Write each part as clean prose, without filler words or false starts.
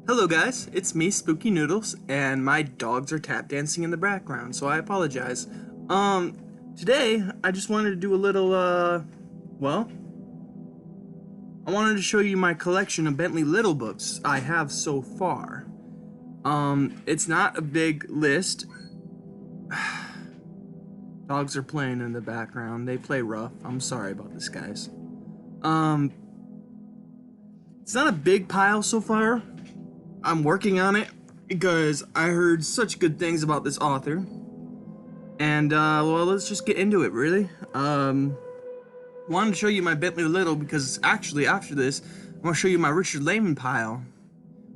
Hello guys, it's me, Spooky Noodles, and my dogs are tap dancing in the background, so I apologize. Today, I just wanted to do a little, well, I wanted to show you my collection of Bentley Little books I have so far. It's not a big list. Dogs are playing in the background. They play rough. I'm sorry about this, guys. It's not a big pile so far. I'm working on it because I heard such good things about this author. And, well, let's just get into it, really. Wanted to show you my Bentley Little because actually after this, I'm going to show you my Richard Layman pile,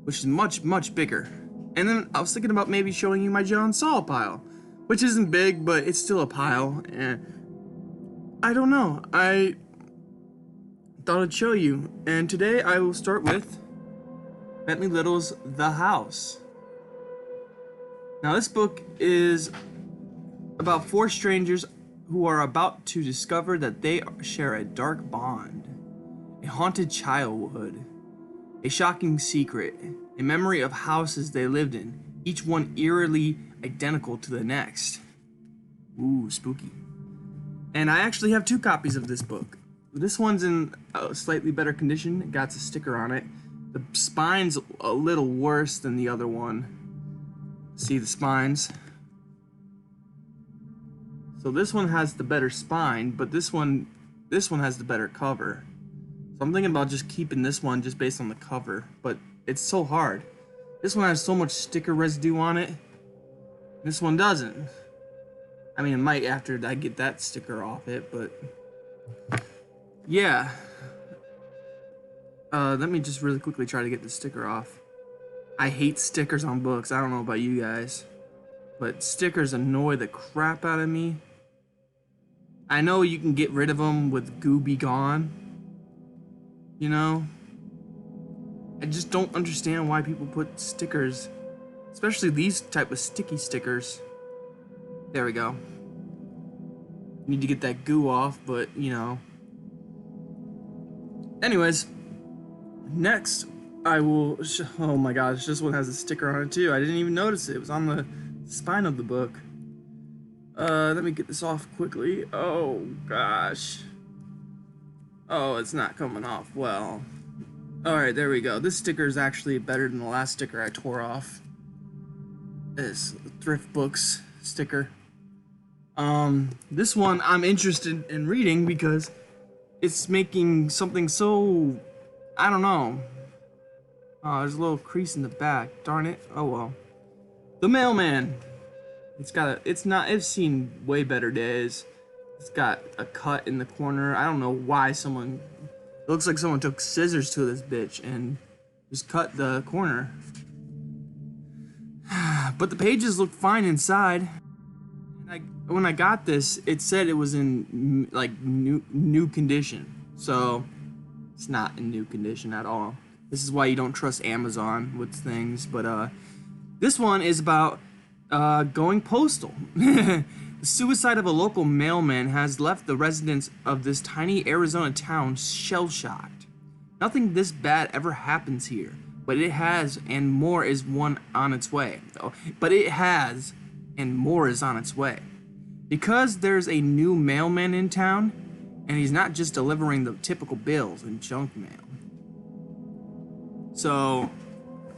which is much, much bigger. And then I was thinking about maybe showing you my John Saul pile, which isn't big, but it's still a pile. And I don't know. I thought I'd show you. And today I will start with Bentley Little's The House. Now this book is about four strangers who are about to discover that they share a dark bond, a haunted childhood, a shocking secret, a memory of houses they lived in, each one eerily identical to the next. Ooh, spooky. And I actually have two copies of this book. This one's in a slightly better condition. It got a sticker on it. The spine's a little worse than the other one. See the spines? So this one has the better spine, but this one has the better cover. So I'm thinking about just keeping this one just based on the cover, but it's so hard. This one has so much sticker residue on it. This one doesn't. I mean, it might after I get that sticker off it, but yeah. Let me just really quickly try to get the sticker off. I hate stickers on books. I don't know about you guys, but stickers annoy the crap out of me. I know you can get rid of them with Goo Be Gone. You know? I just don't understand why people put stickers, especially these type of sticky stickers. There we go. Need to get that goo off, but you know. Anyways. Next, I will, oh my gosh, this one has a sticker on it too. I didn't even notice it. It was on the spine of the book. Let me get this off quickly. Oh gosh. Oh, it's not coming off well. Alright, there we go. This sticker is actually better than the last sticker I tore off. This Thrift Books sticker. This one I'm interested in reading because it's making something so, I don't know. Oh, there's a little crease in the back. Darn it. Oh well. The Mailman. It's seen way better days. It's got a cut in the corner. I don't know why it looks like someone took scissors to this bitch and just cut the corner. But the pages look fine inside. When I got this, it said it was in like new condition. So it's not in new condition at all. This is why you don't trust Amazon with things. But this one is about going postal. The suicide of a local mailman has left the residents of this tiny Arizona town shell-shocked. Nothing this bad ever happens here, but it has, and more is on its way. Because there's a new mailman in town, and he's not just delivering the typical bills and junk mail. So,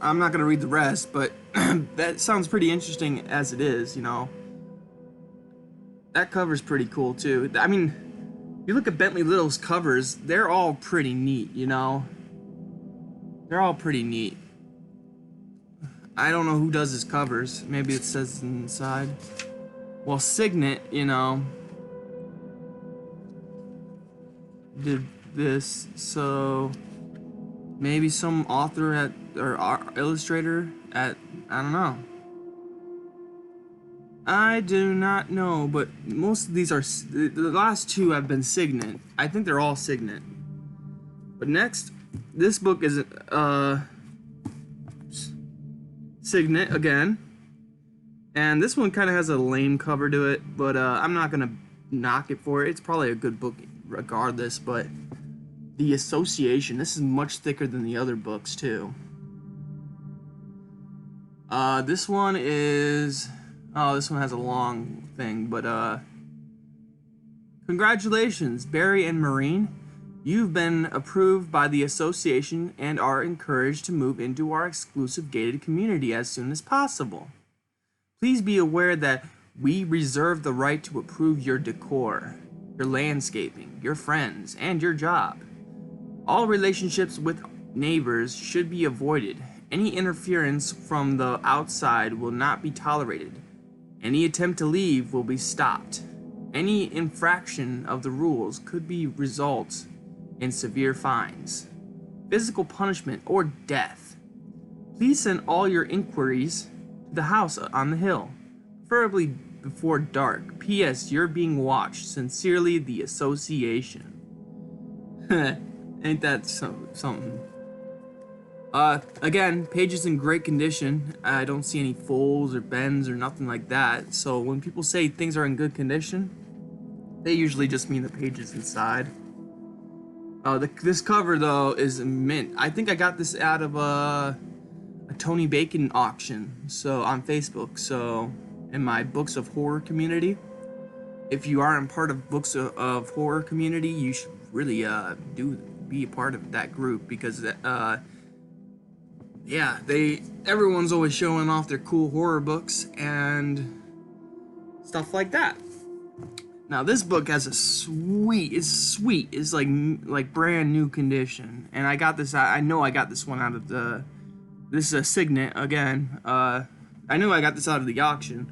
I'm not gonna read the rest, but that sounds pretty interesting as it is, you know. That cover's pretty cool too. I mean, if you look at Bentley Little's covers, they're all pretty neat, you know. They're all pretty neat. I don't know who does his covers. Maybe it says inside. Well, Signet, you know, did this, so maybe some author or illustrator at, I don't know. I do not know, but most of these are, the last two have been Signet. I think they're all Signet. But next, this book is Signet again. And this one kind of has a lame cover to it, but I'm not going to knock it for it. It's probably a good book regardless, but The Association, this is much thicker than the other books too. This one is... Oh, this one has a long thing, but, congratulations, Barry and Marine. You've been approved by the association and are encouraged to move into our exclusive gated community as soon as possible. Please be aware that we reserve the right to approve your decor, your landscaping, your friends, and your job. All relationships with neighbors should be avoided. Any interference from the outside will not be tolerated. Any attempt to leave will be stopped. Any infraction of the rules could be result in severe fines, physical punishment, or death. Please send all your inquiries to the house on the hill, preferably before dark. P.S. You're being watched. Sincerely, the association. Ain't that something? Again, page is in great condition. I don't see any folds or bends or nothing like that. So when people say things are in good condition, they usually just mean the pages inside. This cover though is mint. I think I got this out of a Tony Bacon auction. So on Facebook. So in my Books of Horror community. If you aren't part of Books of Horror community, you should really be a part of that group, because yeah, everyone's always showing off their cool horror books and stuff like that. Now this book has it's sweet. It's like brand new condition, and I got this. I know I got this one out of this is a signet again. I knew I got this out of the auction,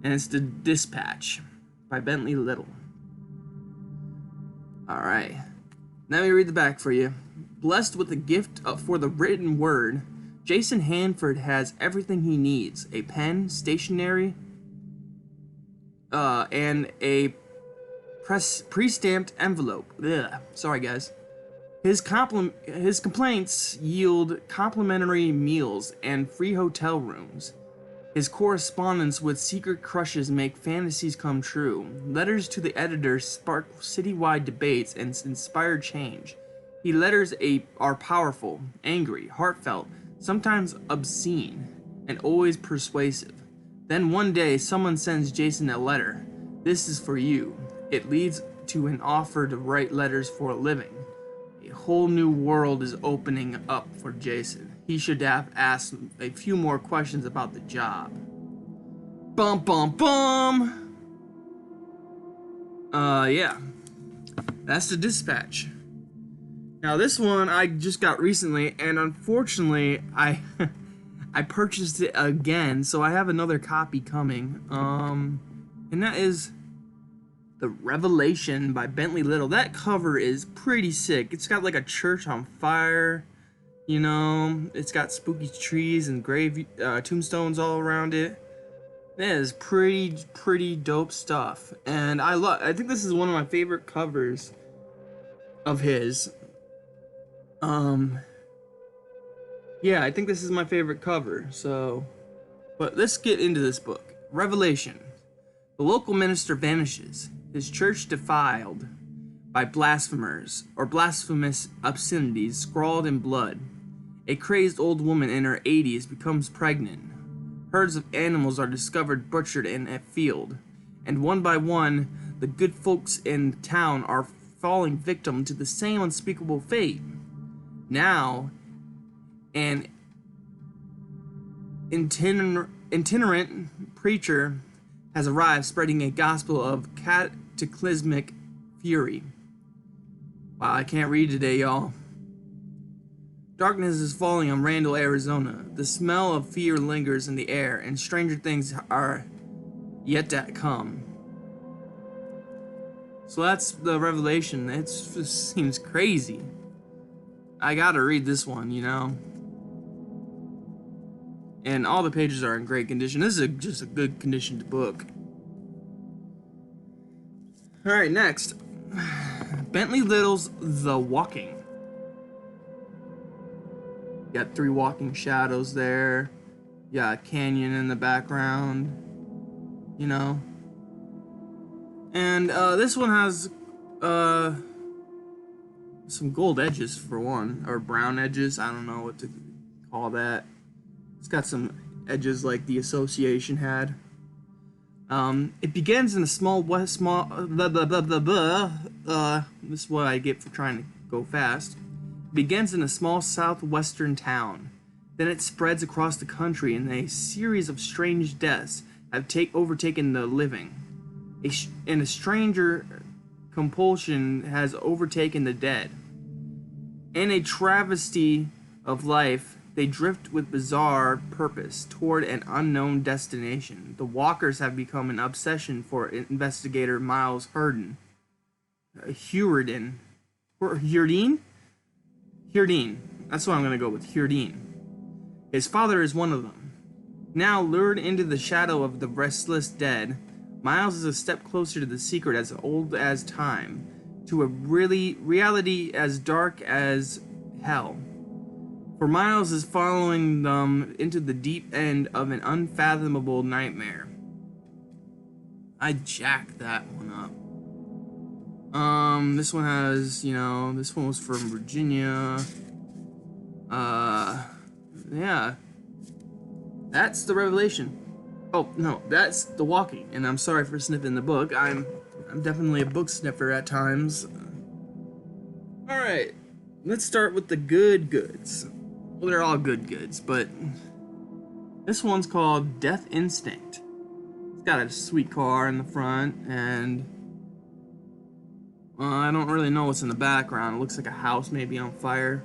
and it's The Dispatch by Bentley Little. All right, let me read the back for you. Blessed with a gift for the written word, Jason Hanford has everything he needs: a pen, stationery, and a pre-stamped envelope. Ugh. Sorry, guys. His complaints yield complimentary meals and free hotel rooms. His correspondence with secret crushes make fantasies come true. Letters to the editor spark citywide debates and inspire change. His letters are powerful, angry, heartfelt, sometimes obscene, and always persuasive. Then one day, someone sends Jason a letter. This is for you. It leads to an offer to write letters for a living. A whole new world is opening up for Jason. He should have asked a few more questions about the job. Bum bum bum! Yeah. That's The Dispatch. Now this one I just got recently, and unfortunately I purchased it again, so I have another copy coming. And that is The Revelation by Bentley Little. That cover is pretty sick. It's got like a church on fire, you know. It's got spooky trees and tombstones all around it. It is pretty dope stuff. And I think this is one of my favorite covers of his. Yeah, I think this is my favorite cover. So, but let's get into this book. Revelation. The local minister vanishes, his church defiled by blasphemers or blasphemous obscenities scrawled in blood. A crazed old woman in her 80s becomes pregnant. Herds of animals are discovered butchered in a field, and one by one, the good folks in town are falling victim to the same unspeakable fate. Now, an itinerant preacher has arrived, spreading a gospel of cataclysmic fury. Wow, I can't read today, y'all. Darkness is falling on Randall, Arizona. The smell of fear lingers in the air, and stranger things are yet to come. So that's the Revelation. It just seems crazy. I gotta read this one, you know. And all the pages are in great condition. This is just a good conditioned book. Alright, next. Bentley Little's The Walking. Got 3 walking shadows there. Got a canyon in the background. You know. And this one has some gold edges for one, or brown edges. I don't know what to call that. It's got some edges like the association had. It begins in a small this is what I get for trying to go fast. It begins in a small southwestern town. Then it spreads across the country, and a series of strange deaths have overtaken the living. And a stranger compulsion has overtaken the dead. In a travesty of life, they drift with bizarre purpose toward an unknown destination. The walkers have become an obsession for investigator Miles Hurden. Hurden. That's what I'm going to go with. Hurden. His father is one of them. Now lured into the shadow of the restless dead, Miles is a step closer to the secret as old as time, to a reality as dark as hell. For Miles is following them into the deep end of an unfathomable nightmare. I jacked that one up. This one has, this one was from Virginia. Yeah. That's the Revelation. Oh, no, that's the Walkie. And I'm sorry for sniffing the book. I'm definitely a book sniffer at times. Alright, let's start with the good goods. Well, they're all good goods, but this one's called Death Instinct. It's got a sweet car in the front, and I don't really know what's in the background. It looks like a house maybe on fire.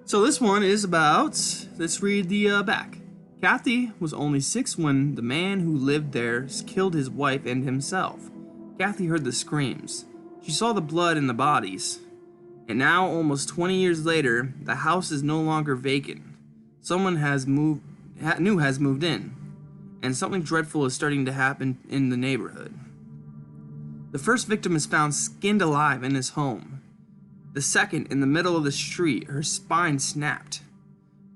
So this one is about, let's read the back. Kathy was only 6 when the man who lived there killed his wife and himself. Kathy heard the screams. She saw the blood in the bodies. And now, almost 20 years later, the house is no longer vacant. Someone new has moved in, and something dreadful is starting to happen in the neighborhood. The first victim is found skinned alive in his home. The second, in the middle of the street, her spine snapped,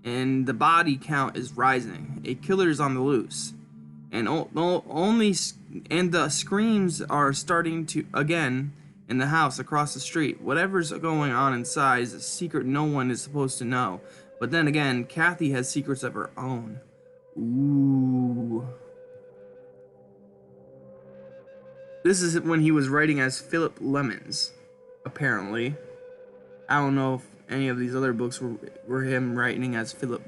and the body count is rising. A killer is on the loose, and the screams are starting to again in the house across the street. Whatever's going on inside is a secret no one is supposed to know. But then again, Kathy has secrets of her own. Ooh. This is when he was writing as Philip Lemons, apparently. I don't know if any of these other books were him writing as Philip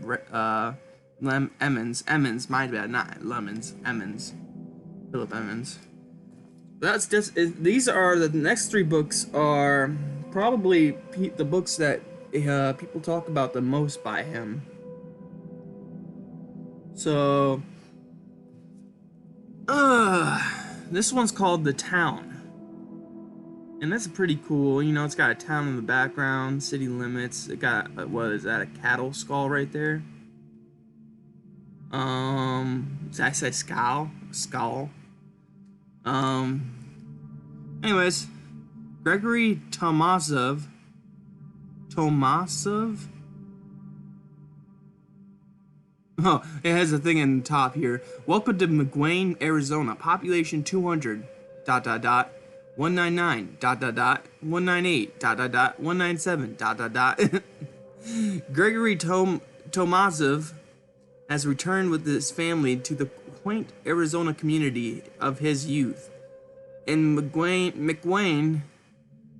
Emmons, my bad, not Lemons, Emmons. Philip Emmons. That's just, these are, the next 3 books are probably the books that people talk about the most by him. So, this one's called The Town. And that's pretty cool, it's got a town in the background, city limits, it got, what is that, a cattle skull right there? Did I say skull? Anyways, Gregory Tomasov, oh, it has a thing in the top here. Welcome to McWayne, Arizona, population 200, ... 199, ... 198, ... 197, ... Gregory Tomasov has returned with his family to the quaint Arizona community of his youth. In McWayne,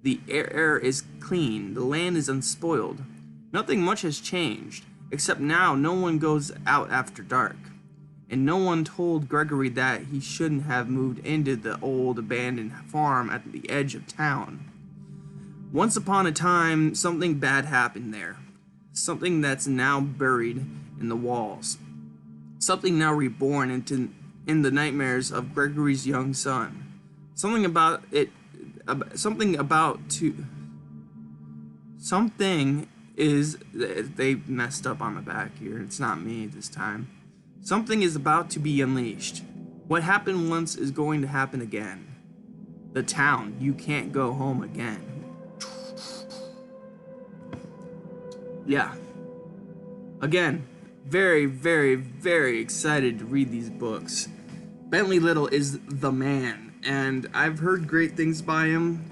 the air is clean, the land is unspoiled. Nothing much has changed, except now no one goes out after dark. And no one told Gregory that he shouldn't have moved into the old abandoned farm at the edge of town. Once upon a time, something bad happened there. Something that's now buried in the walls. Something now reborn in the nightmares of Gregory's young son. Something is, they messed up on the back here. It's not me this time. Something is about to be unleashed. What happened once is going to happen again. The town, you can't go home again. Yeah. Again, very, very, very excited to read these books. Bentley Little is the man, and I've heard great things by him.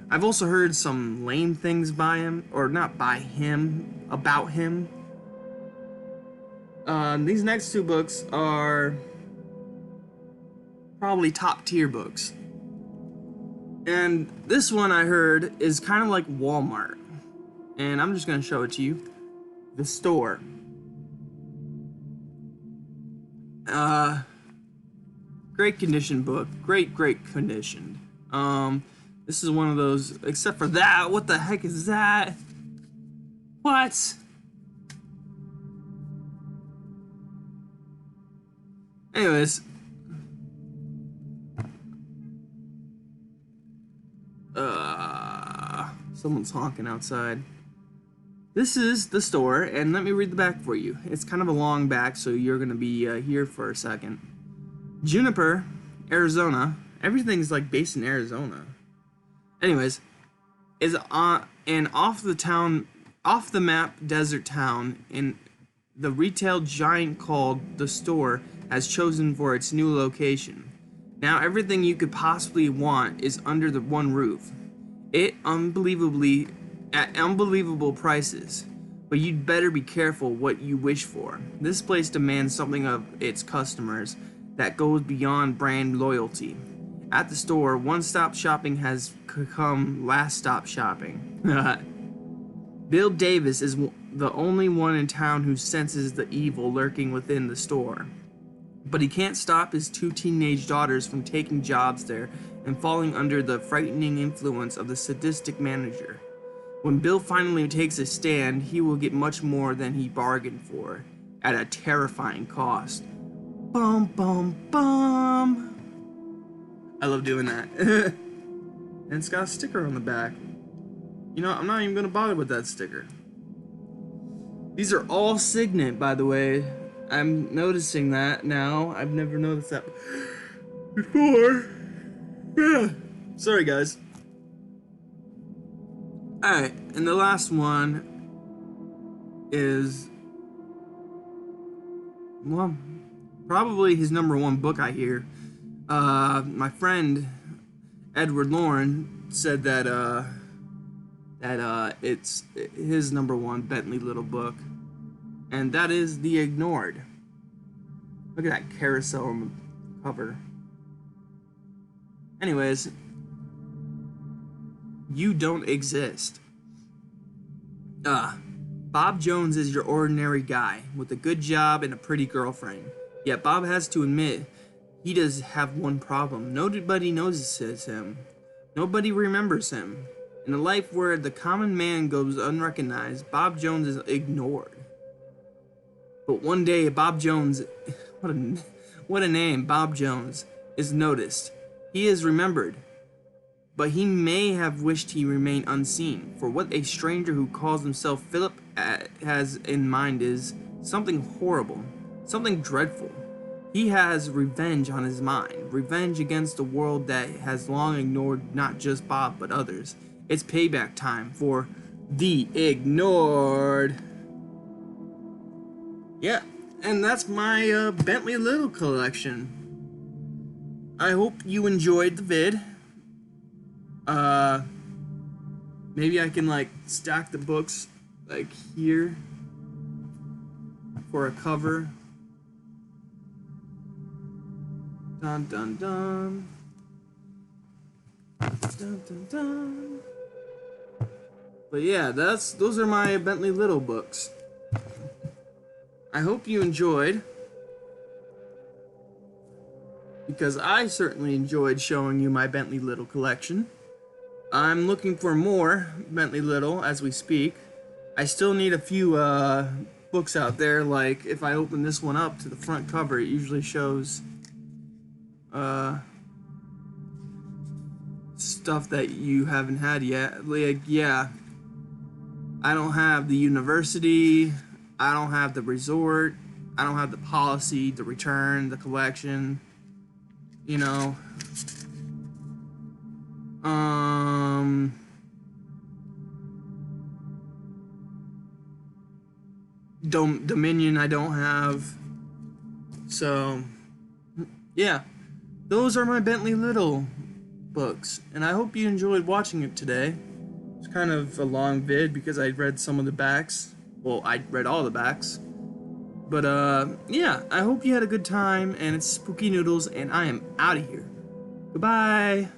I've also heard some lame things by him, or not by him, about him. These next two books are probably top tier books. And this one I heard is kind of like Walmart. And I'm just going to show it to you. The Store. Great condition book. Great conditioned. This is one of those, except for that. What the heck is that? What? Anyways. Someone's honking outside. This is the store, and let me read the back for you. It's kind of a long back, so you're gonna be here for a second. Juniper, Arizona. Everything's like based in Arizona. Anyways, is an off the map desert town in the retail giant called the Store has chosen for its new location. Now everything you could possibly want is under the one roof. At unbelievable prices. But you'd better be careful what you wish for. This place demands something of its customers that goes beyond brand loyalty. At the Store, one-stop shopping has become last-stop shopping. Bill Davis is the only one in town who senses the evil lurking within the store. But he can't stop his two teenage daughters from taking jobs there and falling under the frightening influence of the sadistic manager. When Bill finally takes a stand, he will get much more than he bargained for, at a terrifying cost. Bum bum bum. I love doing that. And it's got a sticker on the back. You know, I'm not even gonna bother with that sticker. These are all Signet, by the way. I'm noticing that now. I've never noticed that before. Yeah. Sorry, guys. Alright, and the last one is, well, probably his #1 book I hear. My friend Edward Lauren said that it's his #1 Bentley Little book, and that is The Ignored. Look at that carousel on the cover. Anyways, you don't exist. Bob Jones is your ordinary guy with a good job and a pretty girlfriend. Yet Bob has to admit he does have one problem. Nobody notices him. Nobody remembers him. In a life where the common man goes unrecognized, Bob Jones is ignored. But one day, Bob Jones, what a name, Bob Jones, is noticed. He is remembered. But he may have wished he remained unseen, for what a stranger who calls himself Philip has in mind is something horrible, something dreadful. He has revenge on his mind, revenge against a world that has long ignored not just Bob but others. It's payback time for The Ignored. Yeah, and that's my Bentley Little collection. I hope you enjoyed the vid. Maybe I can like stack the books like here for a cover. Dun dun dun. Dun dun dun. But yeah, those are my Bentley Little books. I hope you enjoyed, because I certainly enjoyed showing you my Bentley Little collection. I'm looking for more Bentley Little as we speak. I still need a few books out there, like if I open this one up to the front cover, it usually shows stuff that you haven't had yet. Like, yeah, I don't have the university, I don't have the resort, I don't have the policy, the return, the collection, you know. Dominion I don't have. So yeah, those are my Bentley Little books, and I hope you enjoyed watching it today. It's kind of a long vid because I read some of the backs. Well, I read all the backs. But, yeah, I hope you had a good time, and it's Spooky Noodles, and I am out of here. Goodbye!